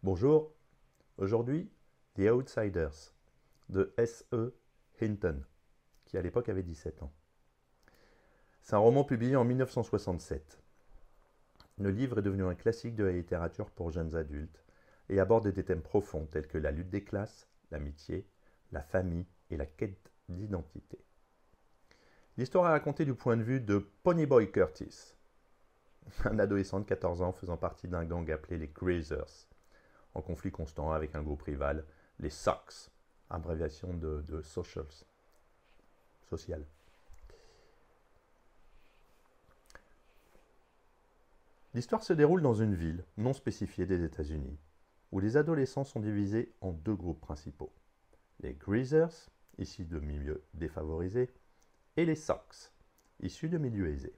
Bonjour, aujourd'hui The Outsiders de S.E. Hinton, qui à l'époque avait 17 ans. C'est un roman publié en 1967. Le livre est devenu un classique de la littérature pour jeunes adultes et aborde des thèmes profonds tels que la lutte des classes, l'amitié, la famille et la quête d'identité. L'histoire est racontée du point de vue de Ponyboy Curtis, un adolescent de 14 ans faisant partie d'un gang appelé les Greasers, en conflit constant avec un groupe rival, les Sox, abréviation de socials, social. L'histoire se déroule dans une ville non spécifiée des États-Unis, où les adolescents sont divisés en deux groupes principaux. Les Greasers, issus de milieux défavorisés, et les Sox, issus de milieux aisés.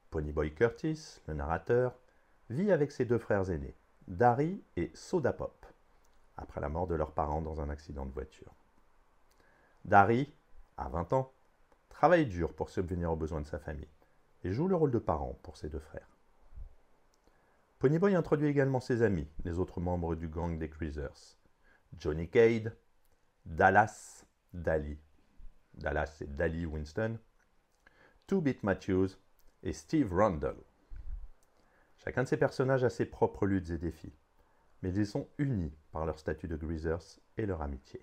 Ponyboy Curtis, le narrateur, vit avec ses deux frères aînés, Dari et Soda Pop, après la mort de leurs parents dans un accident de voiture. Dari, à 20 ans, travaille dur pour subvenir aux besoins de sa famille et joue le rôle de parent pour ses deux frères. Ponyboy introduit également ses amis, les autres membres du gang des Greasers. Johnny Cade, Dallas, Dali. Dallas c'est Dali Winston, Two Bit Matthews et Steve Rundle. Chacun de ces personnages a ses propres luttes et défis, mais ils sont unis par leur statut de Greasers et leur amitié.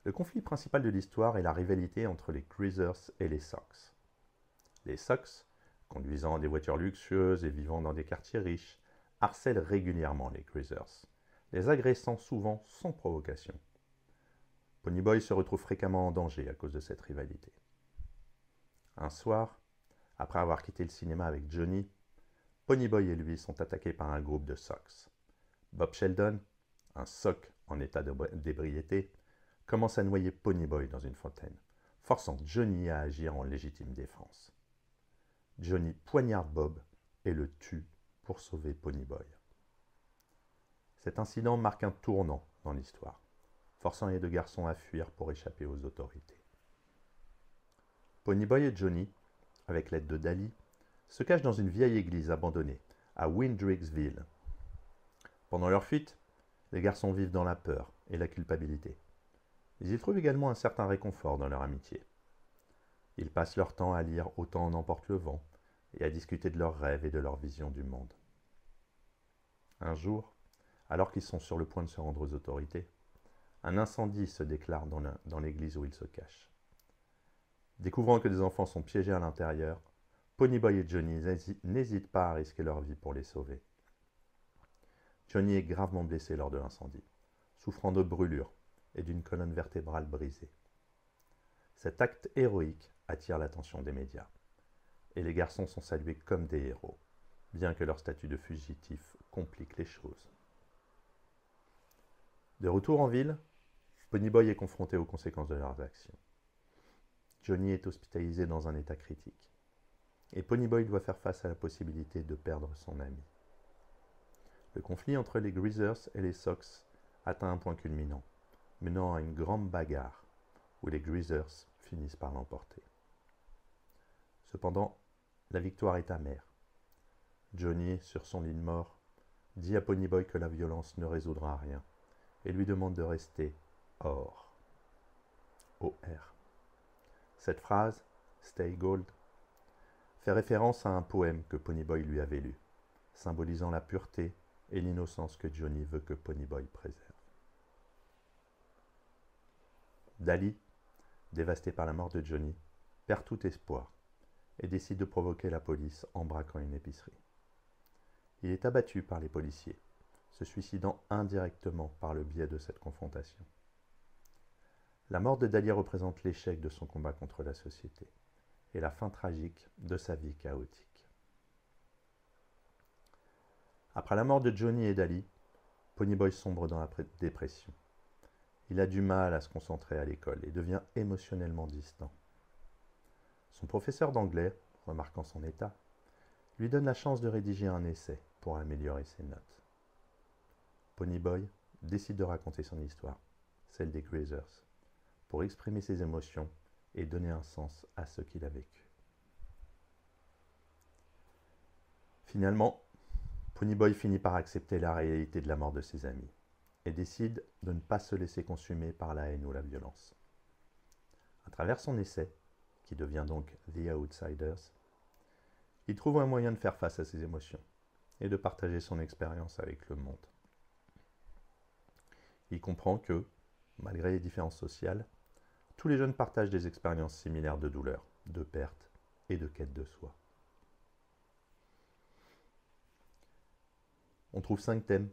Le conflit principal de l'histoire est la rivalité entre les Greasers et les Sox. Les Sox, conduisant des voitures luxueuses et vivant dans des quartiers riches, harcèlent régulièrement les Greasers, les agressant souvent sans provocation. Ponyboy se retrouve fréquemment en danger à cause de cette rivalité. Un soir, après avoir quitté le cinéma avec Johnny, Ponyboy et lui sont attaqués par un groupe de Sox. Bob Sheldon, un Soc en état d'ébriété, commence à noyer Ponyboy dans une fontaine, forçant Johnny à agir en légitime défense. Johnny poignarde Bob et le tue pour sauver Ponyboy. Cet incident marque un tournant dans l'histoire, forçant les deux garçons à fuir pour échapper aux autorités. Ponyboy et Johnny, avec l'aide de Dali, se cachent dans une vieille église abandonnée à Windrixville. Pendant leur fuite, les garçons vivent dans la peur et la culpabilité. Ils y trouvent également un certain réconfort dans leur amitié. Ils passent leur temps à lire Autant en emporte le vent et à discuter de leurs rêves et de leur vision du monde. Un jour, alors qu'ils sont sur le point de se rendre aux autorités, un incendie se déclare dans l'église où ils se cachent. Découvrant que des enfants sont piégés à l'intérieur, Ponyboy et Johnny n'hésitent pas à risquer leur vie pour les sauver. Johnny est gravement blessé lors de l'incendie, souffrant de brûlures et d'une colonne vertébrale brisée. Cet acte héroïque attire l'attention des médias, et les garçons sont salués comme des héros, bien que leur statut de fugitif complique les choses. De retour en ville, Ponyboy est confronté aux conséquences de leurs actions. Johnny est hospitalisé dans un état critique, et Ponyboy doit faire face à la possibilité de perdre son ami. Le conflit entre les Greasers et les Sox atteint un point culminant, menant à une grande bagarre où les Greasers finissent par l'emporter. Cependant, la victoire est amère. Johnny, sur son lit de mort, dit à Ponyboy que la violence ne résoudra rien et lui demande de rester or. O-R. Cette phrase, Stay Gold, fait référence à un poème que Ponyboy lui avait lu, symbolisant la pureté et l'innocence que Johnny veut que Ponyboy préserve. Dali, dévasté par la mort de Johnny, perd tout espoir et décide de provoquer la police en braquant une épicerie. Il est abattu par les policiers, se suicidant indirectement par le biais de cette confrontation. La mort de Dali représente l'échec de son combat contre la société et la fin tragique de sa vie chaotique. Après la mort de Johnny et Dali, Ponyboy sombre dans la dépression. Il a du mal à se concentrer à l'école et devient émotionnellement distant. Son professeur d'anglais, remarquant son état, lui donne la chance de rédiger un essai pour améliorer ses notes. Ponyboy décide de raconter son histoire, celle des Greasers, pour exprimer ses émotions et donner un sens à ce qu'il a vécu. Finalement, Ponyboy finit par accepter la réalité de la mort de ses amis et décide de ne pas se laisser consumer par la haine ou la violence. À travers son essai, qui devient donc The Outsiders, il trouve un moyen de faire face à ses émotions et de partager son expérience avec le monde. Il comprend que, malgré les différences sociales, tous les jeunes partagent des expériences similaires de douleur, de perte et de quête de soi. On trouve 5 thèmes.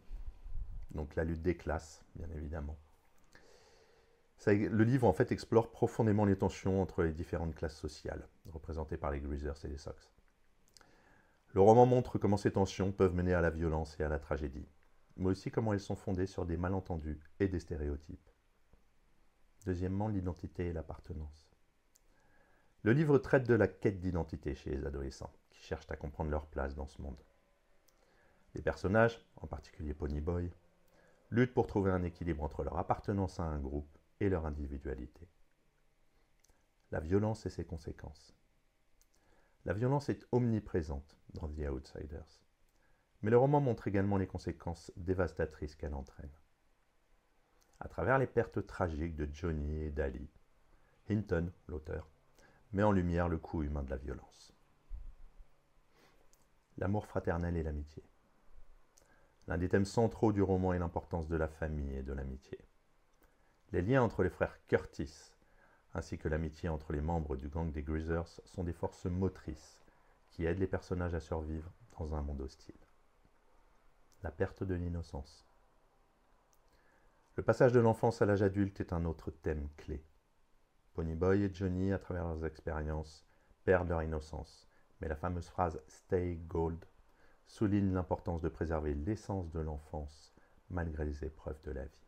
Donc la lutte des classes, bien évidemment. Le livre en fait explore profondément les tensions entre les différentes classes sociales, représentées par les Greasers et les Sox. Le roman montre comment ces tensions peuvent mener à la violence et à la tragédie, mais aussi comment elles sont fondées sur des malentendus et des stéréotypes. Deuxièmement, l'identité et l'appartenance. Le livre traite de la quête d'identité chez les adolescents, qui cherchent à comprendre leur place dans ce monde. Les personnages, en particulier Ponyboy, luttent pour trouver un équilibre entre leur appartenance à un groupe et leur individualité. La violence et ses conséquences. La violence est omniprésente dans The Outsiders, mais le roman montre également les conséquences dévastatrices qu'elle entraîne. À travers les pertes tragiques de Johnny et d'Ali, Hinton, l'auteur, met en lumière le coût humain de la violence. L'amour fraternel et l'amitié. L'un des thèmes centraux du roman est l'importance de la famille et de l'amitié. Les liens entre les frères Curtis, ainsi que l'amitié entre les membres du gang des Greasers, sont des forces motrices qui aident les personnages à survivre dans un monde hostile. La perte de l'innocence. Le passage de l'enfance à l'âge adulte est un autre thème clé. Ponyboy et Johnny, à travers leurs expériences, perdent leur innocence, mais la fameuse phrase « Stay Gold » souligne l'importance de préserver l'essence de l'enfance malgré les épreuves de la vie.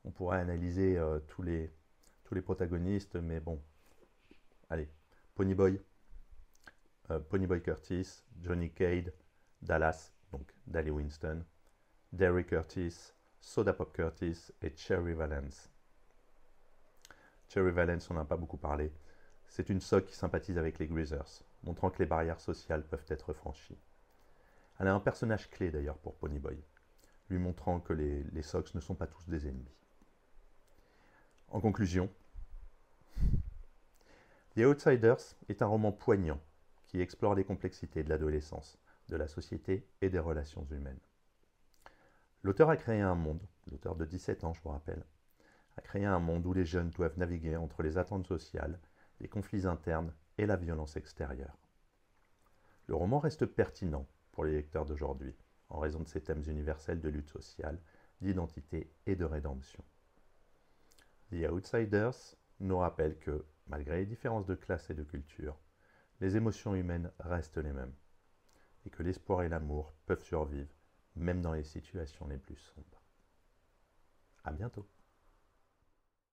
On pourrait analyser tous les protagonistes, mais bon, allez, Ponyboy Curtis, Johnny Cade, Dallas, donc Dally Winston, Derry Curtis, Soda Pop Curtis et Cherry Valance. Cherry Valance, on n'a pas beaucoup parlé. C'est une Sock qui sympathise avec les Greasers, montrant que les barrières sociales peuvent être franchies. Elle est un personnage clé d'ailleurs pour Ponyboy, lui montrant que les Sox ne sont pas tous des ennemis. En conclusion, The Outsiders est un roman poignant qui explore les complexités de l'adolescence, de la société et des relations humaines. L'auteur a créé un monde, l'auteur de 17 ans je vous rappelle, a créé un monde où les jeunes doivent naviguer entre les attentes sociales, les conflits internes et la violence extérieure. Le roman reste pertinent pour les lecteurs d'aujourd'hui, en raison de ses thèmes universels de lutte sociale, d'identité et de rédemption. The Outsiders nous rappelle que, malgré les différences de classe et de culture, les émotions humaines restent les mêmes, et que l'espoir et l'amour peuvent survivre, même dans les situations les plus sombres. À bientôt.